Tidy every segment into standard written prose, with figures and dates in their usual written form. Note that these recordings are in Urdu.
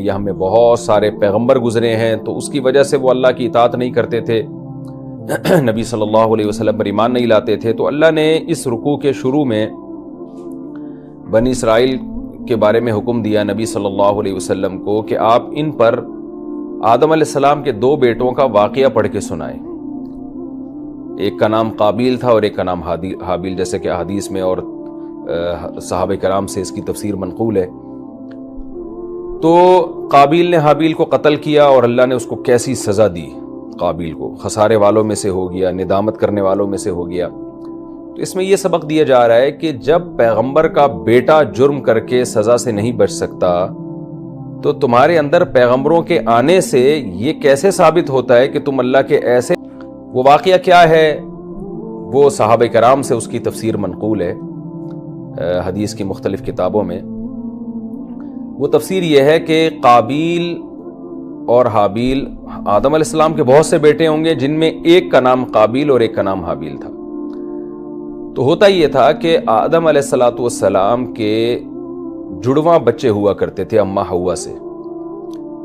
یا ہمیں بہت سارے پیغمبر گزرے ہیں تو اس کی وجہ سے وہ اللہ کی اطاعت نہیں کرتے تھے، نبی صلی اللہ علیہ وسلم پر ایمان نہیں لاتے تھے، تو اللہ نے اس رکوع کے شروع میں بنی اسرائیل کے بارے میں حکم دیا نبی صلی اللہ علیہ وسلم کو کہ آپ ان پر آدم علیہ السلام کے 2 بیٹوں کا واقعہ پڑھ کے سنائیں۔ ایک کا نام قابیل تھا اور ایک کا نام حابیل، جیسے کہ احادیث میں اور صحابہ کرام سے اس کی تفسیر منقول ہے۔ تو قابیل نے حابیل کو قتل کیا اور اللہ نے اس کو کیسی سزا دی، قابیل کو خسارے والوں میں سے ہو گیا، ندامت کرنے والوں میں سے ہو گیا۔ تو اس میں یہ سبق دیا جا رہا ہے کہ جب پیغمبر کا بیٹا جرم کر کے سزا سے نہیں بچ سکتا تو تمہارے اندر پیغمبروں کے آنے سے یہ کیسے ثابت ہوتا ہے کہ تم اللہ کے ایسے۔ وہ واقعہ کیا ہے وہ صحابہ کرام سے اس کی تفسیر منقول ہے حدیث کی مختلف کتابوں میں۔ وہ تفسیر یہ ہے کہ قابیل اور حابیل، آدم علیہ السلام کے بہت سے بیٹے ہوں گے جن میں ایک کا نام قابیل اور ایک کا نام حابیل تھا۔ تو ہوتا یہ تھا کہ آدم علیہ السلام کے جڑواں بچے ہوا کرتے تھے اماں حوا سے،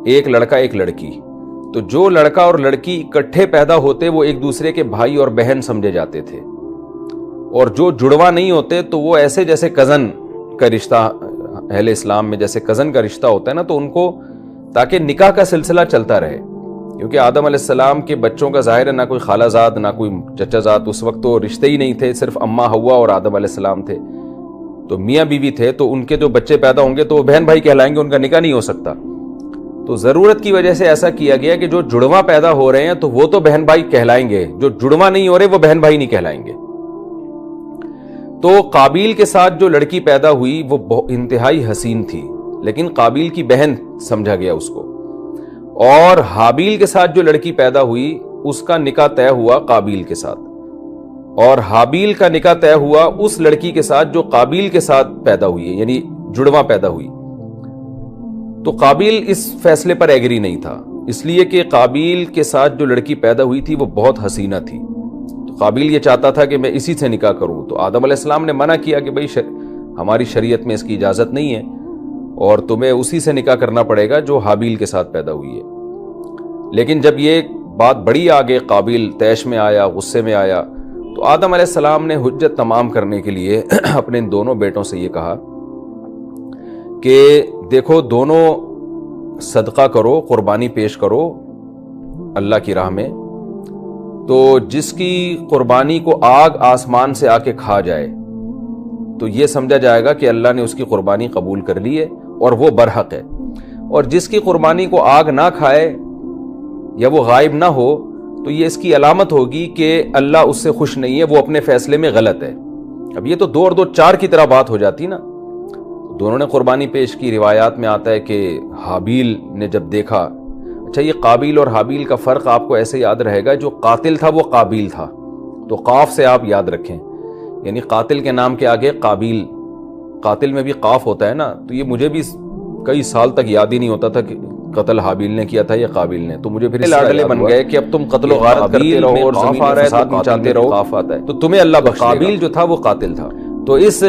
ایک لڑکا ایک لڑکی۔ تو جو لڑکا اور لڑکی اکٹھے پیدا ہوتے وہ ایک دوسرے کے بھائی اور بہن سمجھے جاتے تھے، اور جو جڑواں نہیں ہوتے تو وہ ایسے جیسے کزن کا رشتہ، اہل اسلام میں جیسے کزن کا رشتہ ہوتا ہے نا، تو ان کو تاکہ نکاح کا سلسلہ چلتا رہے، کیونکہ آدم علیہ السلام کے بچوں کا ظاہر ہے نہ کوئی خالہ زاد نہ کوئی چچا زاد، اس وقت تو رشتے ہی نہیں تھے، صرف اماں حوا اور آدم علیہ السلام تھے، تو میاں بیوی تھے، تو ان کے جو بچے پیدا ہوں گے تو وہ بہن بھائی کہلائیں گے، ان کا نکاح نہیں ہو سکتا۔ تو ضرورت کی وجہ سے ایسا کیا گیا کہ جو جڑواں پیدا ہو رہے ہیں تو وہ تو بہن بھائی کہلائیں گے، جو جڑواں نہیں ہو رہے وہ بہن بھائی نہیں کہلائیں گے۔ تو قابیل کے ساتھ جو لڑکی پیدا ہوئی وہ انتہائی حسین تھی، لیکن قابیل کی بہن سمجھا گیا اس کو، اور حابیل کے ساتھ جو لڑکی پیدا ہوئی اس کا نکاح طے ہوا قابیل کے ساتھ، اور حابیل کا نکاح طے ہوا اس لڑکی کے ساتھ جو قابیل کے ساتھ پیدا ہوئی ہے، یعنی جڑواں پیدا ہوئی۔ تو قابیل اس فیصلے پر ایگری نہیں تھا، اس لیے کہ قابیل کے ساتھ جو لڑکی پیدا ہوئی تھی وہ بہت حسینہ تھی، تو قابیل یہ چاہتا تھا کہ میں اسی سے نکاح کروں۔ تو آدم علیہ السلام نے منع کیا کہ بھئی ہماری شریعت میں اس کی اجازت نہیں ہے، اور تمہیں اسی سے نکاح کرنا پڑے گا جو حابیل کے ساتھ پیدا ہوئی ہے۔ لیکن جب یہ بات بڑی آگے، قابیل طیش میں آیا، غصے میں آیا، تو آدم علیہ السلام نے حجت تمام کرنے کے لیے اپنے ان دونوں بیٹوں سے یہ کہا کہ دیکھو دونوں صدقہ کرو، قربانی پیش کرو اللہ کی راہ میں، تو جس کی قربانی کو آگ آسمان سے آ کے کھا جائے تو یہ سمجھا جائے گا کہ اللہ نے اس کی قربانی قبول کر لی ہے اور وہ برحق ہے، اور جس کی قربانی کو آگ نہ کھائے یا وہ غائب نہ ہو تو یہ اس کی علامت ہوگی کہ اللہ اس سے خوش نہیں ہے، وہ اپنے فیصلے میں غلط ہے۔ اب یہ تو 2 اور 2 4 کی طرح بات ہو جاتی نا۔ دونوں نے قربانی پیش کی۔ روایات میں آتا ہے کہ حابیل نے جب دیکھا، اچھا یہ قابیل اور حابیل کا فرق آپ کو ایسے یاد رہے گا، جو قاتل تھا وہ قابیل تھا، تو قاف سے آپ یاد رکھیں، یعنی قاتل کے نام کے آگے قابیل، قاتل میں بھی قاف ہوتا ہے نا، تو یہ مجھے بھی کئی سال تک یاد ہی نہیں ہوتا تھا کہ قتل حابیل نے کیا تھا یا قابیل نے، تو مجھے پھر لاڈلے بن گئے کہ اب تم قتل و غارت کرتے رہو اور زمین میں فساد مچاتے رہو، قاف آتا ہے تو تمہیں اللہ بخش۔ قابیل جو تھا وہ قاتل تھا، تو اس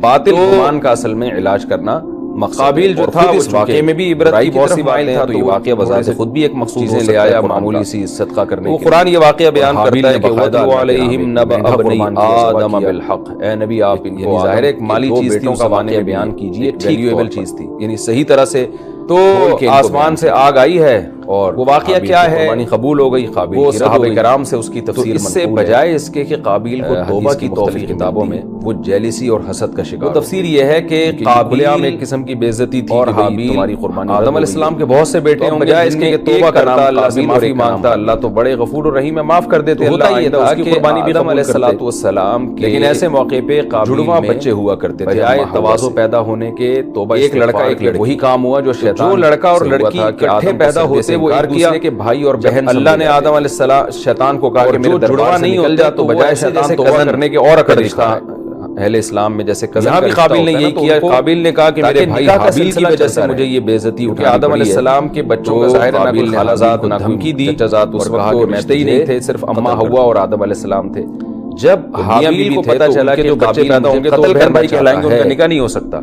باطل گمان کا اصل میں علاج کرنا مقصد۔ قابیل جو تھا اس واقعے میں بھی عبرت کی بہت سی باتیں ہیں، تو یہ واقعہ بذات خود بھی ایک مقصود چیزیں لے آیا معمولی سی صدقہ کرنے کے۔ قرآن یہ واقعہ بیان کرتا ہے کہ وَاتْلُ عَلَيْهِمْ نَبَأَ ابْنَيْ آدَمَ بِالْحَقِّ، اے نبی آپ ان کو ظاہر ایک مالی چیز تھی اس زمانے میں بیان کیجئے، ویلیویبل چیز تھی، یعنی صحیح طرح سے۔ تو آسمان سے آگ آئی ہے اور وہ واقعہ کیا ہے، قربانی قبول ہو گئی، قابیل وہ صحابہ کرام سے اس کی تفسیر اس سے بجائے اس کے کہ قابیل کو توبہ کی توفیق کتابوں میں وہ جیلسی اور حسد کا شکار۔ وہ تفسیر یہ ہے کہ قابیل ایک قسم کی بے عزتی تھی اور حابیل تمہاری قربانی۔ آدم علیہ السلام کے بہت سے بیٹے ہوں، بجائے اس کے کہ توبہ کرتا، اللہ سے معافی مانگتا، اللہ تو بڑے غفور و رحیم ہے، معاف کر دیتے۔ ہوتا یہ تھا کہ قربانی بھی آدم علیہ السلام کے، لیکن ایسے موقع پہ جڑواں بچے ہوا کرتے تھے، بجائے تواضع پیدا ہونے کے توبہ ایک لڑکا ایک لڑکی، وہی کام ہوا جو شیطان، جو لڑکا اور لڑکی اکٹھے پیدا ہوتے وہ ایک دوسرے کے بھائی اور بہن۔ اللہ نے آدم علیہ السلام شیطان کو کہا کہ میرے دربار سے نکل جا، تو بجائے شیطان توبہ کرنے کے اور اکڑ رشتہ اہل اسلام میں جیسے یہاں بھی قابیل نے یہی کیا، قابیل نے کہا کہ میرے بھائی حابیل کی وجہ سے مجھے یہ بے عزتی ہوئی، حادم علیہ السلام کے بچوں کا ظاہر نہ کوئی خالہ زاد نہ دھمکی دی، چچا زاد اس وقت رشتے ہی نہیں تھے، صرف اماں حوا اور آدم علیہ السلام تھے۔ جب حابیل کو پتہ چلا کہ جو بچے پیدا ہوں گے تو بہن بھائی کہلائیں گے، ان کا نکاح نہیں ہو سکتا،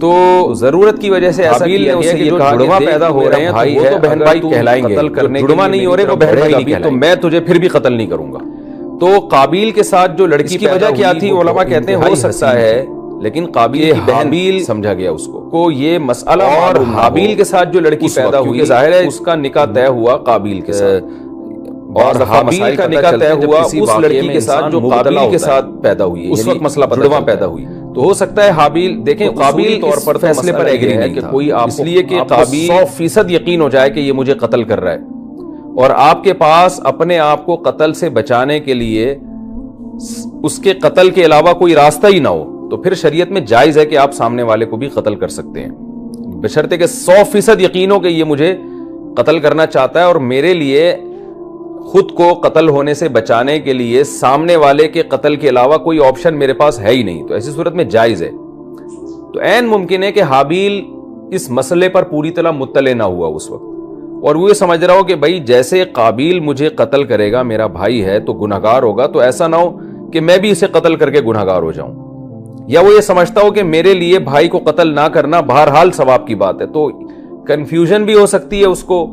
تو ضرورت کی وجہ سے ایسا کیا گیا کہ جو جڑواں پیدا ہو رہے ہیں وہ تو بہن بھائی کہلائیں گے، جڑواں نہیں ہو رہے وہ بہن بھائی نہیں کہلائیں گے، تو میں تجھے پھر بھی قتل نہیں کروں گا۔ تو قابیل کے ساتھ جو لڑکی کی وجہ کیا تھی، علماء کہتے ہیں ہو سکتا ہے، لیکن قابیل کی بہن سمجھا گیا اس کو یہ مسئلہ، اور حابیل کے ساتھ جو لڑکی پیدا ہوئی ظاہر ہے اس کا نکاح طے ہوا قابیل کے ساتھ، اور حابیل کا نکاح طے ہوا اس لڑکی کے ساتھ جو قابیل کے ساتھ پیدا ہوئی، اس وقت مسئلہ جڑواں پیدا ہوئی۔ تو ہو سکتا ہے حابیل، دیکھیں قابیل طور پر فیصلے پر ایگری نہیں کہ کوئی آپ، اس لیے کہ قابیل 100% یقین ہو جائے کہ یہ مجھے قتل کر رہا ہے، اور آپ کے پاس اپنے آپ کو قتل سے بچانے کے لیے اس کے قتل کے علاوہ کوئی راستہ ہی نہ ہو، تو پھر شریعت میں جائز ہے کہ آپ سامنے والے کو بھی قتل کر سکتے ہیں، بشرطے کہ 100% یقین ہو کہ یہ مجھے قتل کرنا چاہتا ہے، اور میرے لیے خود کو قتل ہونے سے بچانے کے لیے سامنے والے کے قتل کے علاوہ کوئی آپشن میرے پاس ہے ہی نہیں، تو ایسی صورت میں جائز ہے۔ تو عین ممکن ہے کہ حابیل اس مسئلے پر پوری طرح مطلع نہ ہوا اس وقت، اور وہ یہ سمجھ رہا ہو کہ بھائی جیسے قابیل مجھے قتل کرے گا، میرا بھائی ہے تو گنہگار ہوگا، تو ایسا نہ ہو کہ میں بھی اسے قتل کر کے گنہگار ہو جاؤں، یا وہ یہ سمجھتا ہو کہ میرے لیے بھائی کو قتل نہ کرنا بہرحال ثواب کی بات ہے، تو کنفیوژن بھی ہو سکتی ہے اس کو،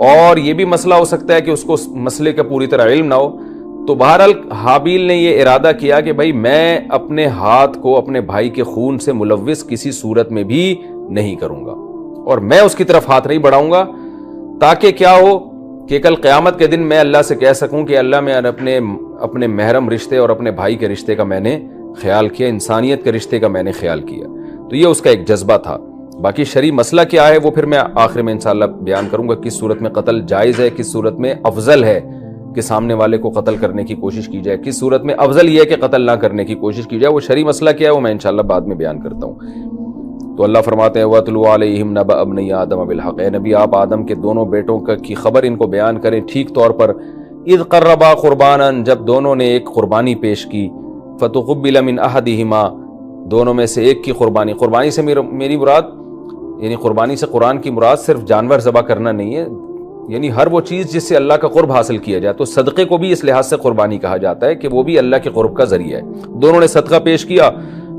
اور یہ بھی مسئلہ ہو سکتا ہے کہ اس کو مسئلے کا پوری طرح علم نہ ہو۔ تو بہرحال حابیل نے یہ ارادہ کیا کہ بھائی میں اپنے ہاتھ کو اپنے بھائی کے خون سے ملوث کسی صورت میں بھی نہیں کروں گا، اور میں اس کی طرف ہاتھ نہیں بڑھاؤں گا، تاکہ کیا ہو کہ کل قیامت کے دن میں اللہ سے کہہ سکوں کہ اللہ میں اپنے محرم رشتے اور اپنے بھائی کے رشتے کا میں نے خیال کیا، انسانیت کے رشتے کا میں نے خیال کیا۔ تو یہ اس کا ایک جذبہ تھا۔ باقی شرعی مسئلہ کیا ہے وہ پھر میں آخر میں انشاءاللہ بیان کروں گا، کس صورت میں قتل جائز ہے، کس صورت میں افضل ہے کہ سامنے والے کو قتل کرنے کی کوشش کی جائے، کس صورت میں افضل یہ ہے کہ قتل نہ کرنے کی کوشش کی جائے۔ وہ شرعی مسئلہ کیا ہے وہ میں انشاءاللہ بعد میں بیان کرتا ہوں۔ تو اللہ فرماتے ہیں وَاتْلُ عَلَيْهِمْ نَبَأَ ابْنَيْ آدَمَ بِالْحَقِّ، اے نبی آپ آدم کے دونوں بیٹوں کی خبر ان کو بیان کریں ٹھیک طور پر۔ اِذْ قَرَّبَا قُرْبَانًا، جب دونوں نے ایک قربانی پیش کی، فَتُقُبِّلَ مِنْ أَحَدِهِمَا، دونوں میں سے ایک کی قربانی، قربانی سے میری مراد، یعنی قربانی سے قرآن کی مراد صرف جانور ذبح کرنا نہیں ہے، یعنی ہر وہ چیز جس سے اللہ کا قرب حاصل کیا جائے، تو صدقے کو بھی اس لحاظ سے قربانی کہا جاتا ہے کہ وہ بھی اللہ کے قرب کا ذریعہ ہے۔ دونوں نے صدقہ پیش کیا،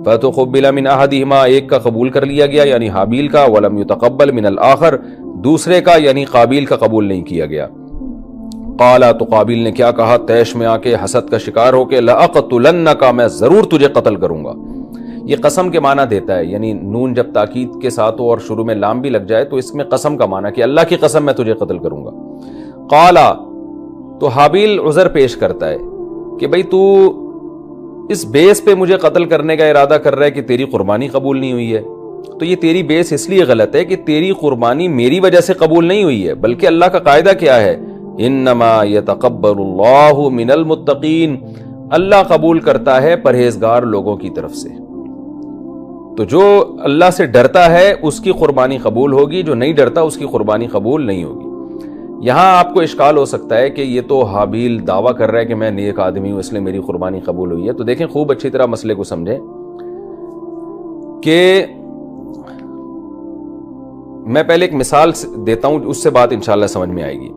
فَتُقُبِّلَ مِنْ أَحَدِهِمَا، ایک کا قبول کر لیا گیا یعنی حابیل کا، وَلَمْ يُتَقَبَّلْ مِنَ الْآخَرِ، دوسرے کا یعنی قابیل کا قبول نہیں کیا گیا۔ قَالَ، تو قابیل نے کیا کہا، تیش میں آ کے حسد کا شکار ہو کے، لَأَقْتُلَنَّكَ، میں ضرور تجھے قتل کروں گا۔ یہ قسم کے معنی دیتا ہے، یعنی نون جب تاکید کے ساتھ ہو اور شروع میں لام بھی لگ جائے تو اس میں قسم کا معنی کہ اللہ کی قسم میں تجھے قتل کروں گا۔ قال، تو حابیل عذر پیش کرتا ہے کہ بھئی تو اس بیس پہ مجھے قتل کرنے کا ارادہ کر رہا ہے کہ تیری قربانی قبول نہیں ہوئی ہے، تو یہ تیری بیس اس لیے غلط ہے کہ تیری قربانی میری وجہ سے قبول نہیں ہوئی ہے، بلکہ اللہ کا قاعدہ کیا ہے، انما یتقبل اللہ من المتقین، اللہ قبول کرتا ہے پرہیزگار لوگوں کی طرف سے۔ تو جو اللہ سے ڈرتا ہے اس کی قربانی قبول ہوگی، جو نہیں ڈرتا اس کی قربانی قبول نہیں ہوگی۔ یہاں آپ کو اشکال ہو سکتا ہے کہ یہ تو حابیل دعویٰ کر رہا ہے کہ میں نیک آدمی ہوں اس لیے میری قربانی قبول ہوئی ہے، تو دیکھیں خوب اچھی طرح مسئلے کو سمجھیں کہ میں پہلے ایک مثال دیتا ہوں، اس سے بات انشاءاللہ سمجھ میں آئے گی۔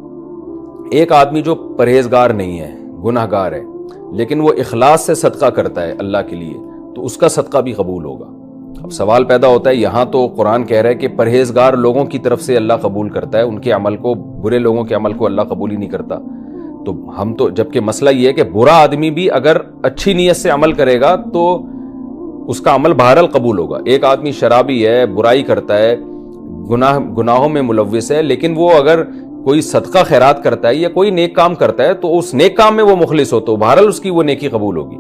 ایک آدمی جو پرہیزگار نہیں ہے، گناہ گار ہے، لیکن وہ اخلاص سے صدقہ کرتا ہے اللہ کے لیے، تو اس کا صدقہ بھی قبول ہوگا۔ اب سوال پیدا ہوتا ہے، یہاں تو قرآن کہہ رہا ہے کہ پرہیزگار لوگوں کی طرف سے اللہ قبول کرتا ہے ان کے عمل کو، برے لوگوں کے عمل کو اللہ قبول ہی نہیں کرتا۔ تو ہم تو، جبکہ مسئلہ یہ ہے کہ برا آدمی بھی اگر اچھی نیت سے عمل کرے گا تو اس کا عمل بہرحال قبول ہوگا۔ ایک آدمی شرابی ہے، برائی کرتا ہے، گناہوں میں ملوث ہے، لیکن وہ اگر کوئی صدقہ خیرات کرتا ہے یا کوئی نیک کام کرتا ہے تو اس نیک کام میں وہ مخلص ہو تو بہرحال اس کی وہ نیکی قبول ہوگی۔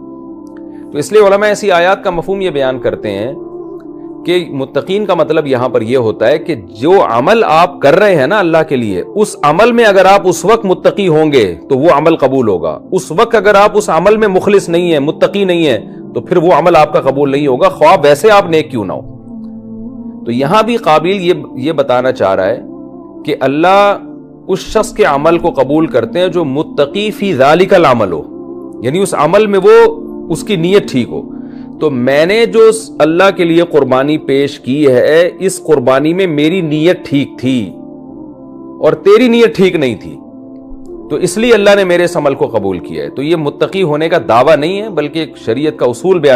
تو اس لیے علماء ایسی آیات کا مفہوم یہ بیان کرتے ہیں کہ متقین کا مطلب یہاں پر یہ ہوتا ہے کہ جو عمل آپ کر رہے ہیں نا اللہ کے لیے، اس عمل میں اگر آپ اس وقت متقی ہوں گے تو وہ عمل قبول ہوگا۔ اس وقت اگر آپ اس عمل میں مخلص نہیں ہیں، متقی نہیں ہیں، تو پھر وہ عمل آپ کا قبول نہیں ہوگا، خواہ ویسے آپ نیک کیوں نہ ہو۔ تو یہاں بھی قابیل یہ بتانا چاہ رہا ہے کہ اللہ اس شخص کے عمل کو قبول کرتے ہیں جو متقی فی ذالک العمل ہو، یعنی اس عمل میں وہ اس کی نیت ٹھیک ہو۔ تو میں نے جو اللہ کے لیے قربانی پیش کی ہے، اس قربانی میں میری نیت ٹھیک تھی اور تیری نیت ٹھیک نہیں تھی، تو اس لیے اللہ نے میرے اس عمل کو قبول کیا ہے۔ تو یہ متقی ہونے کا دعویٰ نہیں ہے، بلکہ ایک شریعت کا اصول بیان